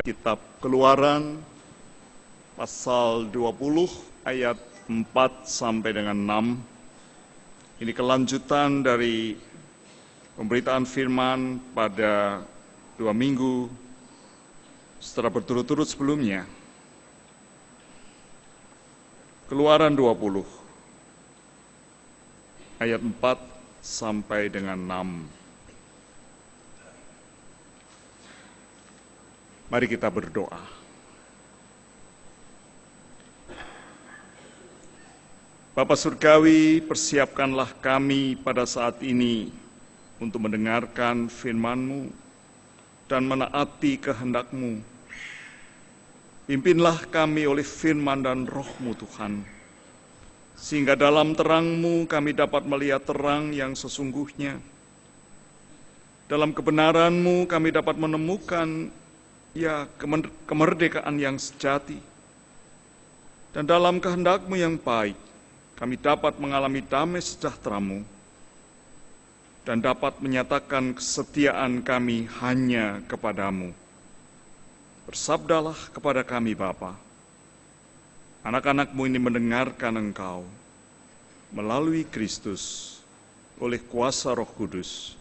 Kitab Keluaran pasal 20 ayat 4 sampai dengan 6. Ini kelanjutan dari pemberitaan firman pada 2 minggu setelah berturut-turut sebelumnya. Keluaran 20 ayat 4 sampai dengan 6. Mari kita berdoa. Bapa Surgawi, persiapkanlah kami pada saat ini untuk mendengarkan firman-Mu dan menaati kehendak-Mu. Pimpinlah kami oleh firman dan Roh-Mu Tuhan, sehingga dalam terang-Mu kami dapat melihat terang yang sesungguhnya. Dalam kebenaran-Mu kami dapat menemukan kemerdekaan yang sejati. Dan dalam kehendak-Mu yang baik, kami dapat mengalami damai sejahtera-Mu dan dapat menyatakan kesetiaan kami hanya kepadamu. Bersabdalah kepada kami Bapa, anak-anak-Mu ini mendengarkan Engkau melalui Kristus oleh kuasa Roh Kudus.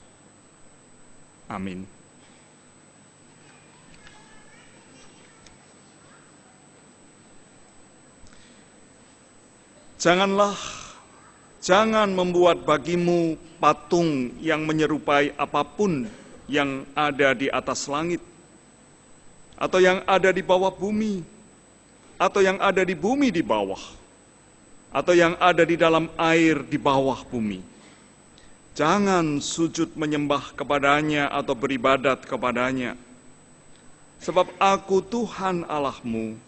Amin. Jangan membuat bagimu patung yang menyerupai apapun yang ada di atas langit, atau yang ada di bawah bumi, atau yang ada di bumi di bawah, atau yang ada di dalam air di bawah bumi. Jangan sujud menyembah kepadanya atau beribadat kepadanya. Sebab Aku Tuhan Allahmu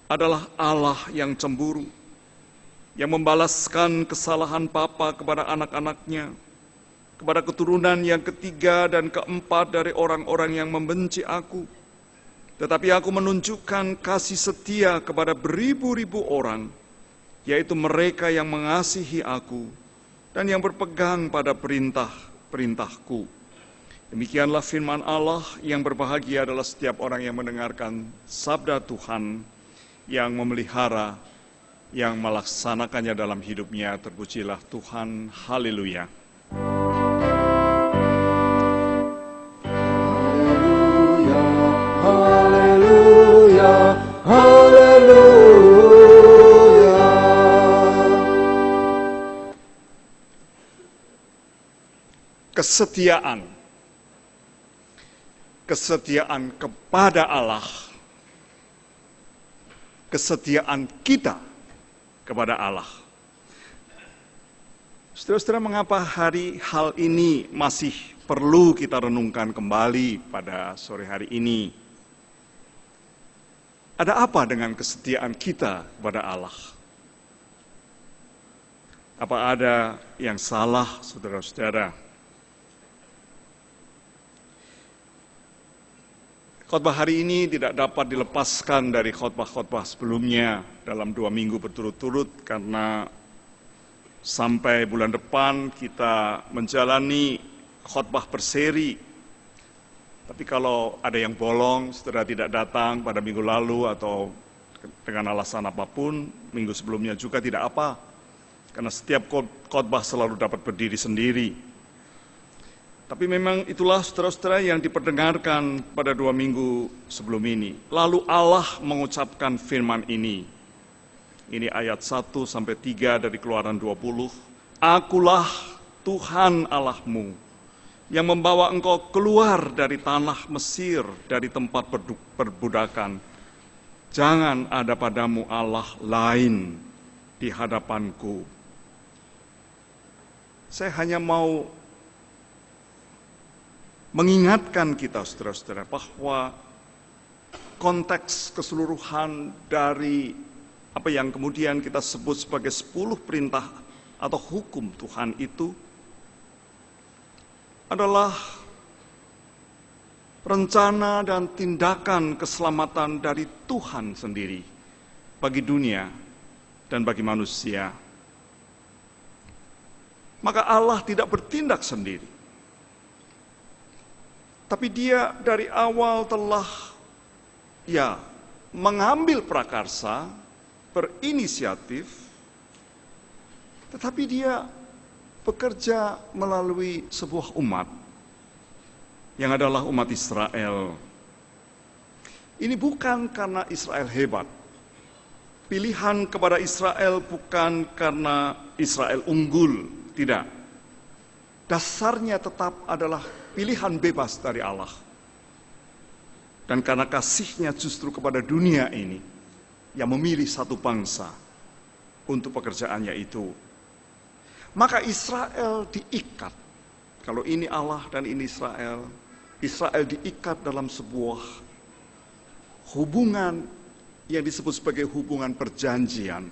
adalah Allah yang cemburu, yang membalaskan kesalahan bapa kepada anak-anaknya, kepada keturunan yang ketiga dan keempat dari orang-orang yang membenci Aku. Tetapi Aku menunjukkan kasih setia kepada beribu-ribu orang, yaitu mereka yang mengasihi Aku dan yang berpegang pada perintah-perintahku. Demikianlah firman Allah. Yang berbahagia adalah setiap orang yang mendengarkan sabda Tuhan, yang memelihara, yang melaksanakannya dalam hidupnya. Terpujilah Tuhan. Haleluya. Haleluya, haleluya. Kesetiaan kepada Allah, kesetiaan kita kepada Allah. Saudara-saudara, mengapa hal ini masih perlu kita renungkan kembali pada sore hari ini? Ada apa dengan kesetiaan kita kepada Allah? Apa ada yang salah, saudara-saudara? Khotbah hari ini tidak dapat dilepaskan dari khotbah-khotbah sebelumnya dalam 2 minggu berturut-turut, karena sampai bulan depan kita menjalani khotbah berseri. Tapi kalau ada yang bolong, saudara tidak datang pada minggu lalu atau dengan alasan apapun, minggu sebelumnya juga tidak apa, karena setiap khotbah selalu dapat berdiri sendiri. Tapi memang itulah, saudara-saudara, yang diperdengarkan pada 2 minggu sebelum ini. Lalu Allah mengucapkan firman ini. Ini ayat 1-3 dari Keluaran 20. Akulah Tuhan Allahmu yang membawa engkau keluar dari tanah Mesir, dari tempat perbudakan. Jangan ada padamu Allah lain di hadapanku. Saya hanya mau mengingatkan kita, saudara-saudara, bahwa konteks keseluruhan dari apa yang kemudian kita sebut sebagai 10 perintah atau hukum Tuhan itu adalah rencana dan tindakan keselamatan dari Tuhan sendiri bagi dunia dan bagi manusia. Maka Allah tidak bertindak sendiri. Tapi Dia dari awal telah ya mengambil prakarsa, berinisiatif, tetapi dia bekerja melalui sebuah umat yang adalah umat Israel. Ini bukan karena Israel hebat. Pilihan kepada Israel bukan karena Israel unggul, tidak. Dasarnya tetap adalah pilihan bebas dari Allah. Dan karena kasihnya justru kepada dunia ini, yang memilih satu bangsa untuk pekerjaannya itu. Maka Israel diikat. Kalau ini Allah dan ini Israel, Israel diikat dalam sebuah hubungan yang disebut sebagai hubungan perjanjian.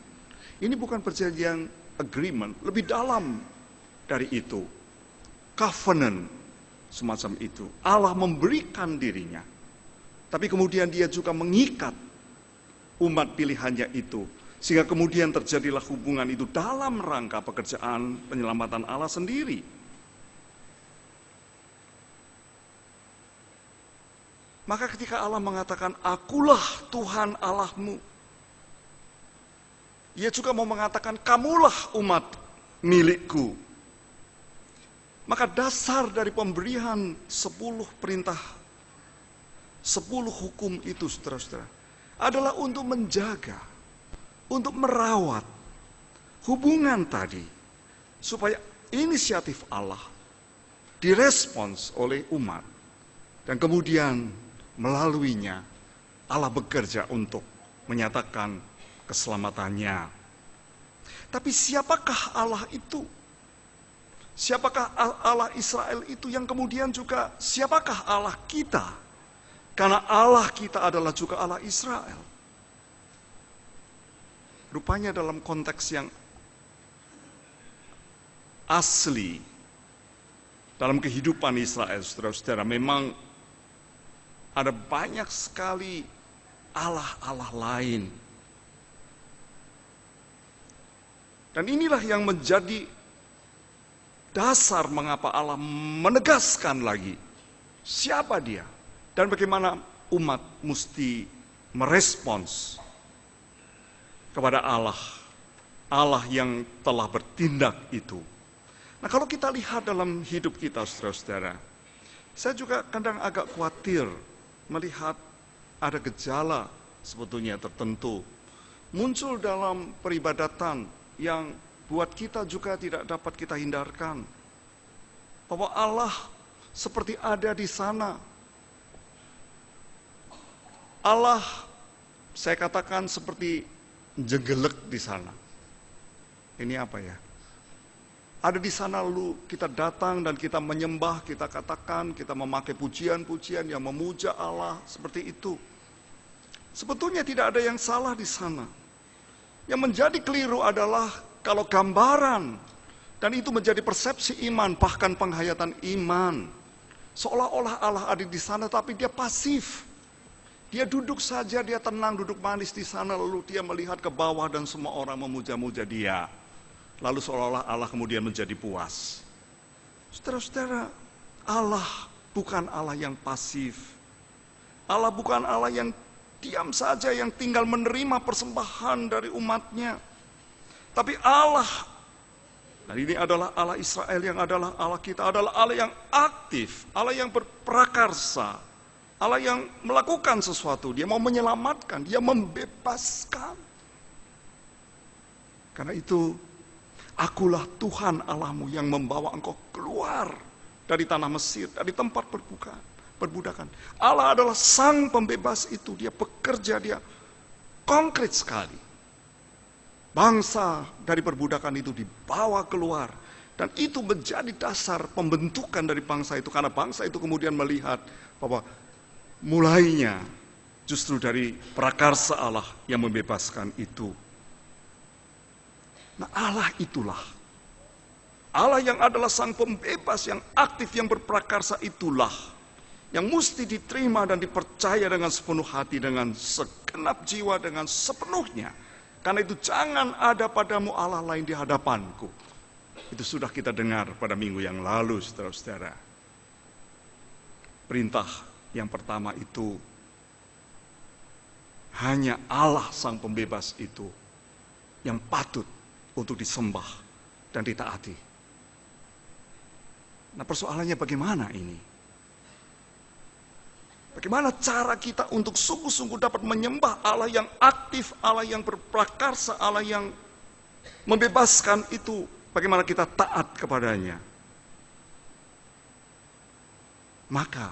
Ini bukan perjanjian agreement, lebih dalam dari itu. Covenant, semacam itu. Allah memberikan dirinya. Tapi kemudian dia juga mengikat umat pilihannya itu. Sehingga kemudian terjadilah hubungan itu dalam rangka pekerjaan penyelamatan Allah sendiri. Maka ketika Allah mengatakan, akulah Tuhan Allahmu, Ia juga mau mengatakan, kamulah umat milikku. Maka dasar dari pemberian 10 perintah, 10 hukum itu, saudara-saudara, adalah untuk menjaga, untuk merawat hubungan tadi, supaya inisiatif Allah direspons oleh umat, dan kemudian melaluinya Allah bekerja untuk menyatakan keselamatannya. Tapi siapakah Allah itu? Siapakah Allah Israel itu yang kemudian juga siapakah Allah kita? Karena Allah kita adalah juga Allah Israel. Rupanya dalam konteks yang asli, dalam kehidupan Israel, saudara-saudara, memang ada banyak sekali Allah-Allah lain. Dan inilah yang menjadi dasar mengapa Allah menegaskan lagi siapa dia dan bagaimana umat mesti merespons kepada Allah, Allah yang telah bertindak itu. Nah, kalau kita lihat dalam hidup kita, saudara-saudara, saya juga kadang agak khawatir melihat ada gejala sebetulnya tertentu muncul dalam peribadatan yang buat kita juga tidak dapat kita hindarkan. Bahwa Allah seperti ada di sana. Allah, saya katakan, seperti jegelek di sana. Ini apa ya? Ada di sana lalu kita datang dan kita menyembah, kita katakan, kita memakai pujian-pujian yang memuja Allah seperti itu. Sebetulnya tidak ada yang salah di sana. Yang menjadi keliru adalah kalau gambaran, dan itu menjadi persepsi iman, bahkan penghayatan iman. Seolah-olah Allah ada di sana, tapi dia pasif. Dia duduk saja, dia tenang, duduk manis di sana, lalu dia melihat ke bawah dan semua orang memuja-muja dia. Lalu seolah-olah Allah kemudian menjadi puas. Saudara-saudara, Allah bukan Allah yang pasif. Allah bukan Allah yang diam saja, yang tinggal menerima persembahan dari umatnya. Tapi Allah, dan ini adalah Allah Israel yang adalah Allah kita, adalah Allah yang aktif, Allah yang berprakarsa, Allah yang melakukan sesuatu. Dia mau menyelamatkan, dia membebaskan. Karena itu, akulah Tuhan Allahmu yang membawa engkau keluar dari tanah Mesir, dari tempat perbudakan. Allah adalah sang pembebas itu, dia bekerja, dia konkret sekali. Bangsa dari perbudakan itu dibawa keluar. Dan itu menjadi dasar pembentukan dari bangsa itu. Karena bangsa itu kemudian melihat bahwa mulainya justru dari prakarsa Allah yang membebaskan itu. Nah, Allah itulah. Allah yang adalah sang pembebas, yang aktif, yang berprakarsa itulah yang mesti diterima dan dipercaya dengan sepenuh hati, dengan segenap jiwa, dengan sepenuhnya. Karena itu jangan ada padamu Allah lain di hadapanku. Itu sudah kita dengar pada minggu yang lalu, saudara-saudara. Perintah yang pertama itu hanya Allah Sang Pembebas itu yang patut untuk disembah dan ditaati. Nah, persoalannya bagaimana ini? Bagaimana cara kita untuk sungguh-sungguh dapat menyembah Allah yang aktif, Allah yang berprakarsa, Allah yang membebaskan itu? Bagaimana kita taat kepadanya? Maka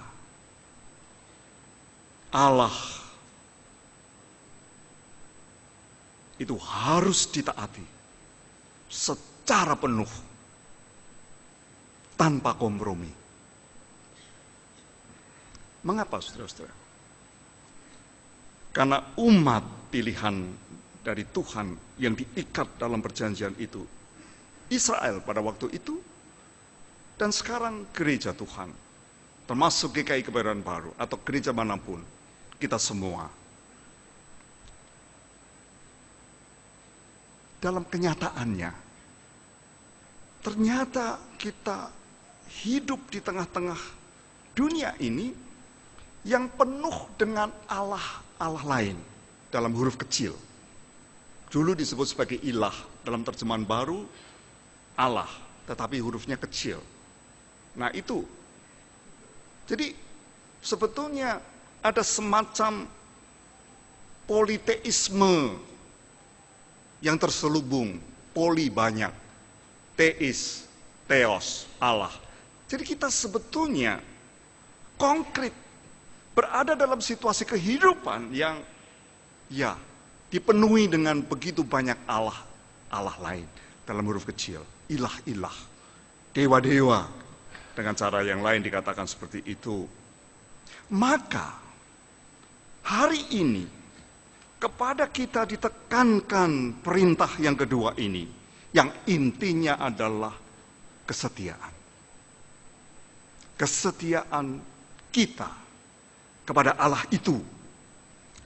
Allah itu harus ditaati secara penuh, tanpa kompromi. Mengapa, saudara-saudara? Karena umat pilihan dari Tuhan yang diikat dalam perjanjian itu, Israel pada waktu itu, dan sekarang gereja Tuhan, termasuk GKI Kebayoran Baru atau gereja manapun, kita semua. Dalam kenyataannya, ternyata kita hidup di tengah-tengah dunia ini yang penuh dengan Allah lain dalam huruf kecil. Dulu disebut sebagai ilah, dalam terjemahan baru Allah, tetapi hurufnya kecil. Nah itu, jadi sebetulnya ada semacam politeisme yang terselubung, poli banyak, teis, theos, Allah. Jadi kita sebetulnya konkret berada dalam situasi kehidupan yang ya dipenuhi dengan begitu banyak Allah lain dalam huruf kecil, ilah-ilah, dewa-dewa, dengan cara yang lain dikatakan seperti itu. Maka hari ini kepada kita ditekankan perintah yang kedua ini, yang intinya adalah kesetiaan. Kesetiaan kita kepada Allah itu.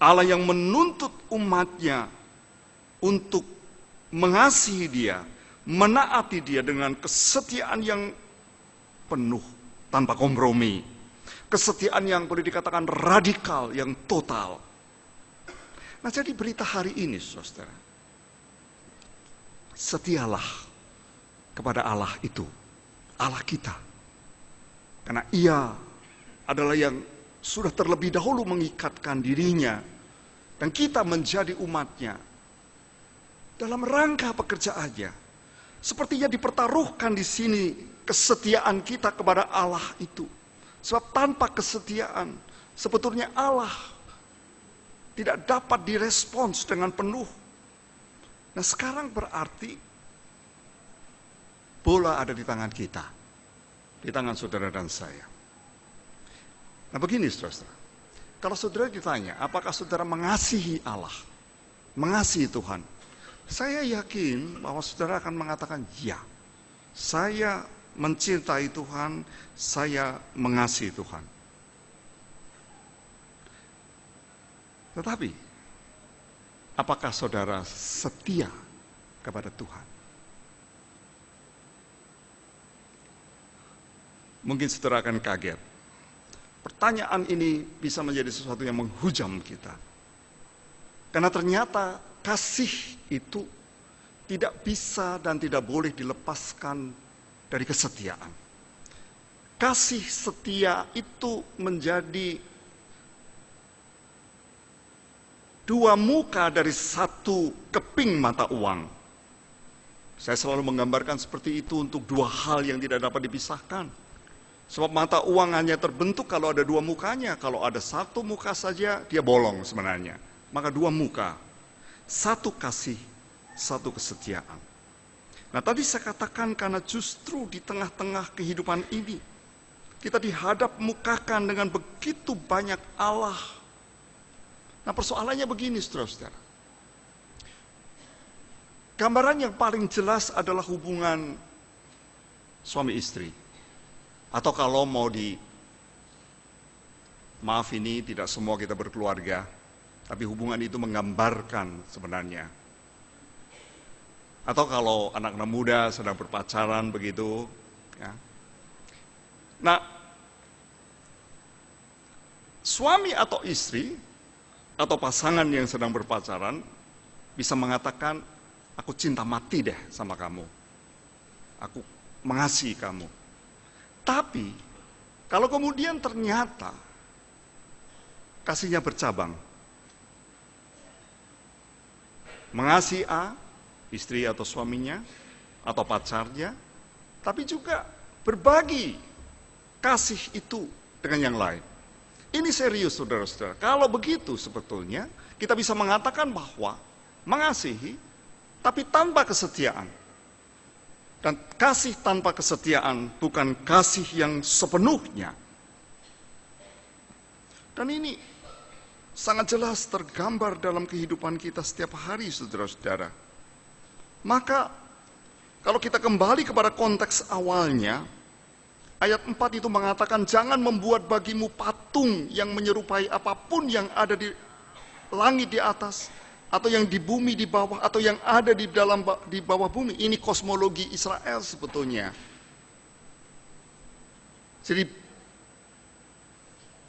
Allah yang menuntut umatnya untuk mengasihi dia, menaati dia dengan kesetiaan yang penuh, tanpa kompromi. Kesetiaan yang boleh dikatakan radikal, yang total. Nah, jadi berita hari ini, saudara, setialah kepada Allah itu, Allah kita. Karena Ia adalah yang sudah terlebih dahulu mengikatkan dirinya, dan kita menjadi umatnya dalam rangka pekerjaannya. Sepertinya dipertaruhkan di sini kesetiaan kita kepada Allah itu. Sebab tanpa kesetiaan, sebetulnya Allah tidak dapat direspons dengan penuh. Nah, sekarang berarti bola ada di tangan kita, di tangan saudara dan saya. Nah, begini saudara, kalau saudara ditanya, apakah saudara mengasihi Allah, mengasihi Tuhan? Saya yakin bahwa saudara akan mengatakan, ya, saya mencintai Tuhan, saya mengasihi Tuhan. Tetapi, apakah saudara setia kepada Tuhan? Mungkin saudara akan kaget. Pertanyaan ini bisa menjadi sesuatu yang menghujam kita. Karena ternyata kasih itu tidak bisa dan tidak boleh dilepaskan dari kesetiaan. Kasih setia itu menjadi dua muka dari satu keping mata uang. Saya selalu menggambarkan seperti itu untuk dua hal yang tidak dapat dipisahkan. Sebab mata uang hanya terbentuk kalau ada dua mukanya. Kalau ada satu muka saja, dia bolong sebenarnya. Maka dua muka. Satu kasih, satu kesetiaan. Nah, tadi saya katakan karena justru di tengah-tengah kehidupan ini, kita dihadap mukakan dengan begitu banyak Allah. Nah, persoalannya begini, saudara-saudara. Gambaran yang paling jelas adalah hubungan suami istri. Atau kalau mau maaf ini tidak semua kita berkeluarga, tapi hubungan itu menggambarkan sebenarnya. Atau kalau anak-anak muda sedang berpacaran begitu. Ya. Nah, suami atau istri atau pasangan yang sedang berpacaran bisa mengatakan, aku cinta mati deh sama kamu. Aku mengasihi kamu. Tapi, kalau kemudian ternyata kasihnya bercabang, mengasihi A, istri atau suaminya, atau pacarnya, tapi juga berbagi kasih itu dengan yang lain. Ini serius, saudara-saudara. Kalau begitu sebetulnya, kita bisa mengatakan bahwa mengasihi, tapi tanpa kesetiaan. Dan kasih tanpa kesetiaan bukan kasih yang sepenuhnya. Dan ini sangat jelas tergambar dalam kehidupan kita setiap hari, saudara-saudara. Maka, kalau kita kembali kepada konteks awalnya, ayat 4 itu mengatakan, jangan membuat bagimu patung yang menyerupai apapun yang ada di langit di atas, atau yang di bumi di bawah, atau yang ada di bawah bumi. Ini kosmologi Israel sebetulnya. Jadi,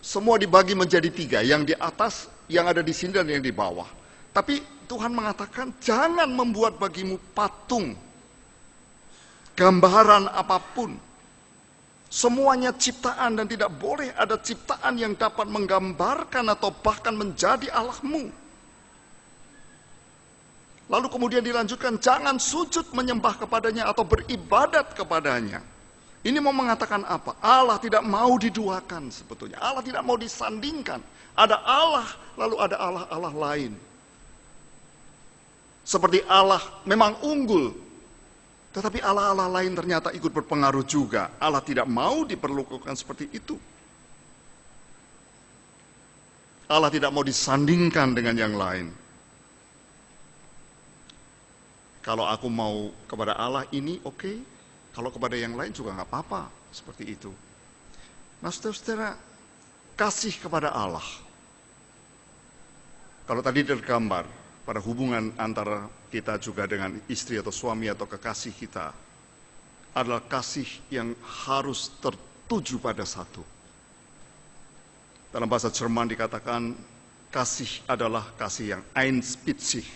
semua dibagi menjadi 3, yang di atas, yang ada di sini, dan yang di bawah. Tapi Tuhan mengatakan, jangan membuat bagimu patung, gambaran apapun. Semuanya ciptaan dan tidak boleh ada ciptaan yang dapat menggambarkan atau bahkan menjadi Allahmu. Lalu kemudian dilanjutkan, jangan sujud menyembah kepadanya atau beribadat kepadanya. Ini mau mengatakan apa? Allah tidak mau diduakan sebetulnya. Allah tidak mau disandingkan. Ada Allah, lalu ada Allah-Allah lain. Seperti Allah memang unggul, tetapi Allah-Allah lain ternyata ikut berpengaruh juga. Allah tidak mau diperlakukan seperti itu. Allah tidak mau disandingkan dengan yang lain. Kalau aku mau kepada Allah ini oke, kalau kepada yang lain juga nggak apa-apa, seperti itu. Nah, saudara-saudara, kasih kepada Allah. Kalau tadi tergambar pada hubungan antara kita juga dengan istri atau suami atau kekasih kita, adalah kasih yang harus tertuju pada satu. Dalam bahasa Jerman dikatakan, kasih adalah kasih yang einspitzig.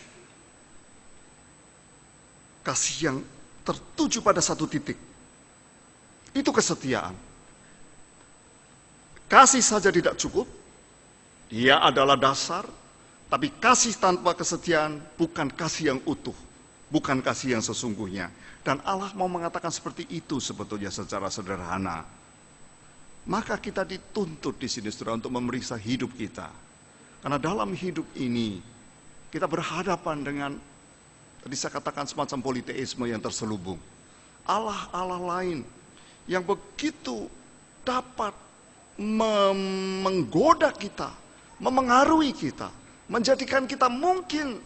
Kasih yang tertuju pada satu titik. Itu kesetiaan. Kasih saja tidak cukup. Dia adalah dasar. Tapi kasih tanpa kesetiaan bukan kasih yang utuh. Bukan kasih yang sesungguhnya. Dan Allah mau mengatakan seperti itu sebetulnya secara sederhana. Maka kita dituntut di sini, saudara, untuk memeriksa hidup kita. Karena dalam hidup ini, kita berhadapan dengan, tadi saya katakan, semacam politeisme yang terselubung. Allah-Allah lain yang begitu dapat menggoda kita, memengaruhi kita, menjadikan kita mungkin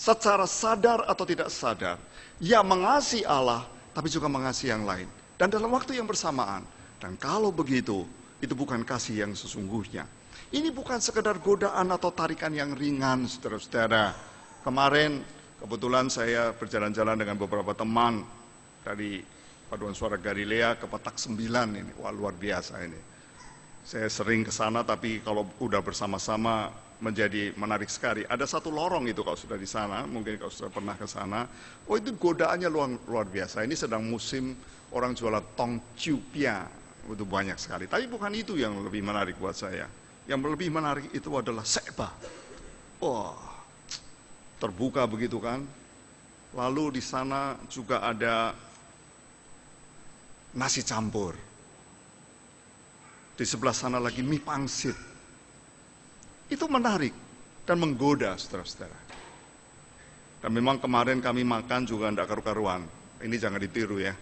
secara sadar atau tidak sadar, ya mengasihi Allah, tapi juga mengasihi yang lain. Dan dalam waktu yang bersamaan. Dan kalau begitu, itu bukan kasih yang sesungguhnya. Ini bukan sekedar godaan atau tarikan yang ringan, saudara-saudara. Kemarin, kebetulan saya berjalan-jalan dengan beberapa teman dari Paduan Suara Galilea ke Petak 9 ini. Wah, luar biasa ini. Saya sering ke sana, tapi kalau udah bersama-sama menjadi menarik sekali. Ada satu lorong itu kalau sudah di sana, mungkin kalau sudah pernah ke sana. Oh, itu godaannya luar biasa. Ini sedang musim orang jualan tong ciupia. Itu banyak sekali. Tapi bukan itu yang lebih menarik buat saya. Yang lebih menarik itu adalah sekba. Wah, terbuka begitu kan. Lalu di sana juga ada nasi campur. Di sebelah sana lagi mie pangsit. Itu menarik dan menggoda, saudara-saudara. Dan memang kemarin kami makan juga tidak karu-karuan. Ini jangan ditiru ya.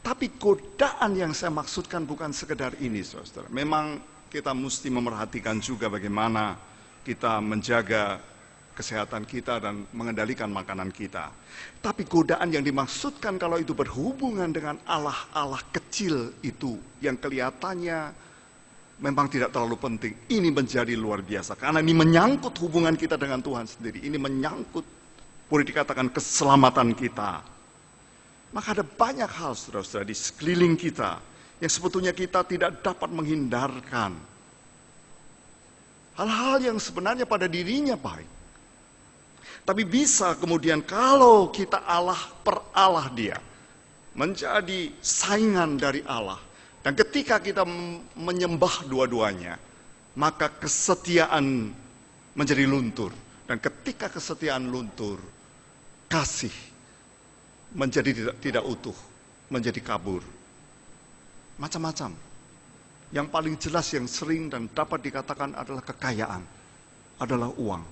Tapi godaan yang saya maksudkan bukan sekedar ini, saudara-saudara. Memang kita mesti memerhatikan juga bagaimana kita menjaga kesehatan kita dan mengendalikan makanan kita. Tapi godaan yang dimaksudkan kalau itu berhubungan dengan Allah-Allah kecil itu, yang kelihatannya memang tidak terlalu penting. Ini menjadi luar biasa, karena ini menyangkut hubungan kita dengan Tuhan sendiri. Ini menyangkut, boleh dikatakan, keselamatan kita. Maka ada banyak hal, saudara-saudara, di sekeliling kita yang sebetulnya kita tidak dapat menghindarkan. Hal-hal yang sebenarnya pada dirinya baik. Tapi bisa kemudian kalau kita peralah dia, menjadi saingan dari Allah. Dan ketika kita menyembah dua-duanya, maka kesetiaan menjadi luntur. Dan ketika kesetiaan luntur, kasih menjadi tidak utuh, menjadi kabur. Macam-macam. Yang paling jelas yang sering dan dapat dikatakan adalah kekayaan, adalah uang.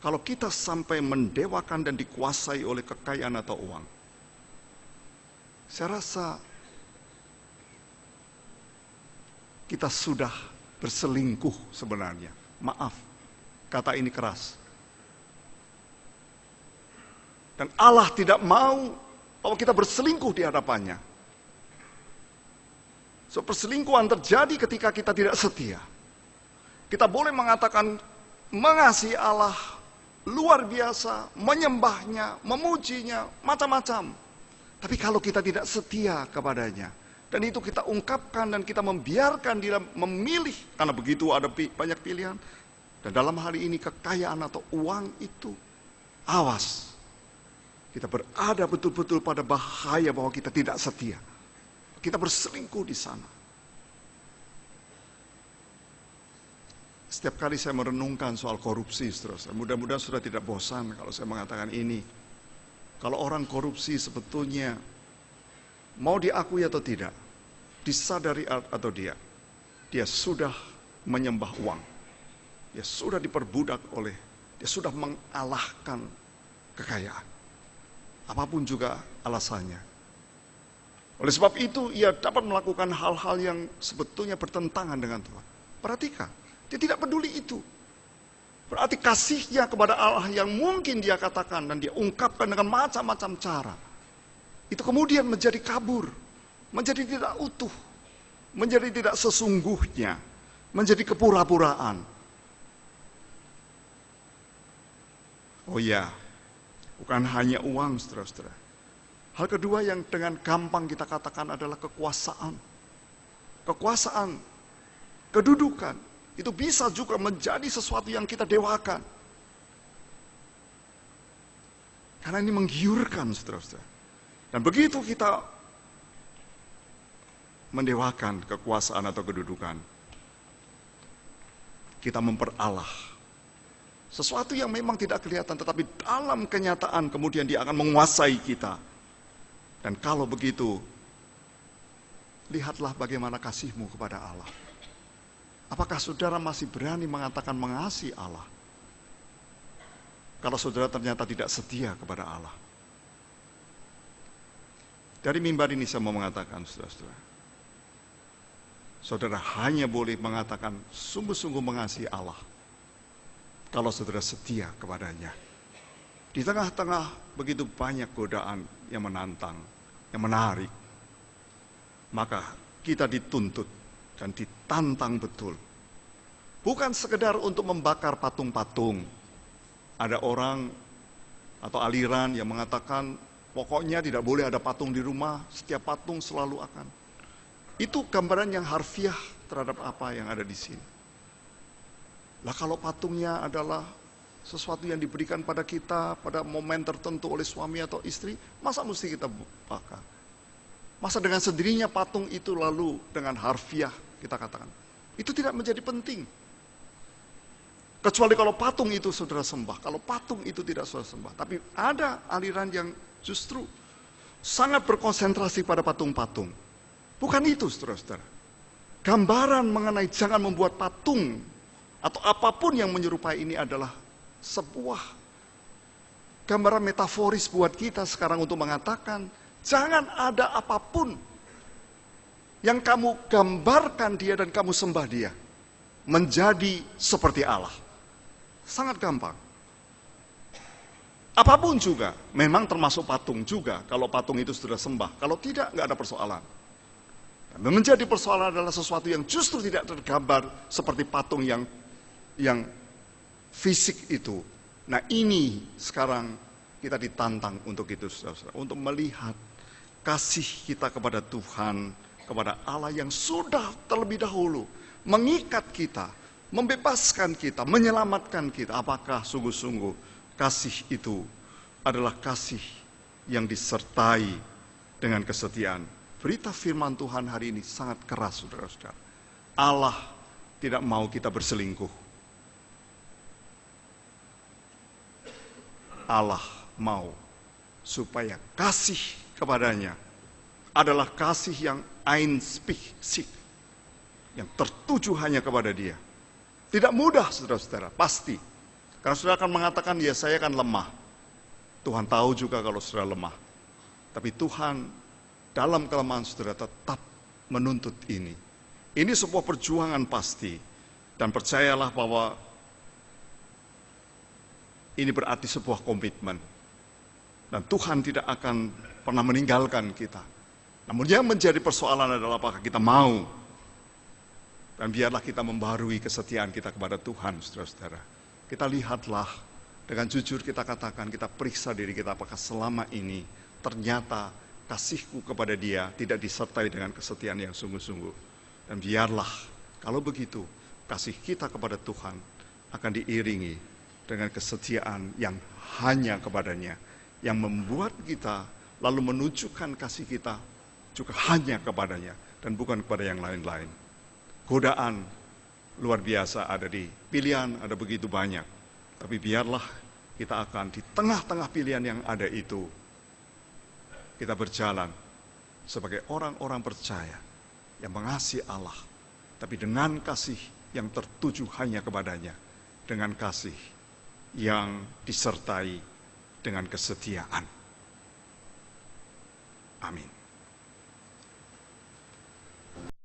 Kalau kita sampai mendewakan dan dikuasai oleh kekayaan atau uang, saya rasa kita sudah berselingkuh sebenarnya. Maaf, kata ini keras. Dan Allah tidak mau bahwa kita berselingkuh di hadapannya. So, perselingkuhan terjadi ketika kita tidak setia. Kita boleh mengatakan mengasihi Allah luar biasa, menyembahnya, memujinya, macam-macam. Tapi kalau kita tidak setia kepadanya, dan itu kita ungkapkan dan kita membiarkan dia memilih, karena begitu ada banyak pilihan. Dan dalam hal ini kekayaan atau uang itu, awas. Kita berada betul-betul pada bahaya bahwa kita tidak setia. Kita berselingkuh di sana. Setiap kali saya merenungkan soal korupsi, saudara, mudah-mudahan sudah tidak bosan kalau saya mengatakan ini. Kalau orang korupsi sebetulnya mau diakui atau tidak, disadari atau dia sudah menyembah uang. Dia sudah diperbudak dia sudah mengalahkan kekayaan. Apapun juga alasannya. Oleh sebab itu, ia dapat melakukan hal-hal yang sebetulnya bertentangan dengan Tuhan. Perhatikan, dia tidak peduli itu. Berarti kasihnya kepada Allah yang mungkin dia katakan dan dia ungkapkan dengan macam-macam cara. Itu kemudian menjadi kabur, menjadi tidak utuh, menjadi tidak sesungguhnya, menjadi kepura-puraan. Oh ya, bukan hanya uang, saudara-saudara. Hal kedua yang dengan gampang kita katakan adalah kekuasaan. Kekuasaan, kedudukan, itu bisa juga menjadi sesuatu yang kita dewakan. Karena ini menggiurkan, saudara-saudara. Dan begitu kita mendewakan kekuasaan atau kedudukan, kita memperalah sesuatu yang memang tidak kelihatan, tetapi dalam kenyataan kemudian dia akan menguasai kita. Dan kalau begitu, lihatlah bagaimana kasihmu kepada Allah. Apakah saudara masih berani mengatakan mengasihi Allah? Kalau saudara ternyata tidak setia kepada Allah. Dari mimbar ini saya mau mengatakan, saudara-saudara, saudara hanya boleh mengatakan sungguh-sungguh mengasihi Allah kalau saudara setia kepadanya. Di tengah-tengah begitu banyak godaan yang menantang, yang menarik, maka kita dituntut dan ditantang betul. Bukan sekedar untuk membakar patung-patung. Ada orang atau aliran yang mengatakan pokoknya tidak boleh ada patung di rumah, setiap patung selalu akan. Itu gambaran yang harfiah terhadap apa yang ada di sini. Lah kalau patungnya adalah sesuatu yang diberikan pada kita pada momen tertentu oleh suami atau istri, masa mesti kita bakar? Masa dengan sendirinya patung itu lalu dengan harfiah kita katakan, itu tidak menjadi penting. Kecuali kalau patung itu saudara sembah, kalau patung itu tidak saudara sembah. Tapi ada aliran yang justru sangat berkonsentrasi pada patung-patung. Bukan itu, saudara-saudara. Gambaran mengenai jangan membuat patung atau apapun yang menyerupai ini adalah sebuah gambaran metaforis buat kita sekarang untuk mengatakan jangan ada apapun yang kamu gambarkan dia dan kamu sembah dia menjadi seperti Allah. Sangat gampang. Apapun juga, memang termasuk patung juga kalau patung itu sudah sembah. Kalau tidak, nggak ada persoalan. Dan menjadi persoalan adalah sesuatu yang justru tidak tergambar seperti patung yang fisik itu. Nah ini sekarang kita ditantang untuk itu, saudara-saudara, untuk melihat kasih kita kepada Tuhan, kepada Allah yang sudah terlebih dahulu mengikat kita, membebaskan kita, menyelamatkan kita. Apakah sungguh-sungguh kasih itu adalah kasih yang disertai dengan kesetiaan? Berita firman Tuhan hari ini sangat keras, saudara-saudara. Allah tidak mau kita berselingkuh. Allah mau supaya kasih kepadanya adalah kasih yang einspizig, yang tertuju hanya kepada Dia. Tidak mudah, saudara-saudara, pasti. Karena saudara akan mengatakan, ya saya kan lemah. Tuhan tahu juga kalau saudara lemah. Tapi Tuhan dalam kelemahan saudara tetap menuntut ini. Ini sebuah perjuangan pasti. Dan percayalah bahwa ini berarti sebuah komitmen. Dan Tuhan tidak akan pernah meninggalkan kita. Namun yang menjadi persoalan adalah apakah kita mau. Dan biarlah kita membarui kesetiaan kita kepada Tuhan, saudara-saudara. Kita lihatlah, dengan jujur kita katakan, kita periksa diri kita apakah selama ini ternyata kasihku kepada Dia tidak disertai dengan kesetiaan yang sungguh-sungguh. Dan biarlah, kalau begitu, kasih kita kepada Tuhan akan diiringi dengan kesetiaan yang hanya kepadanya, yang membuat kita lalu menunjukkan kasih kita juga hanya kepadanya dan bukan kepada yang lain-lain. Godaan luar biasa ada di pilihan, ada begitu banyak. Tapi biarlah kita akan di tengah-tengah pilihan yang ada itu, kita berjalan sebagai orang-orang percaya yang mengasihi Allah, tapi dengan kasih yang tertuju hanya kepadanya, dengan kasih yang disertai dengan kesetiaan. Amin.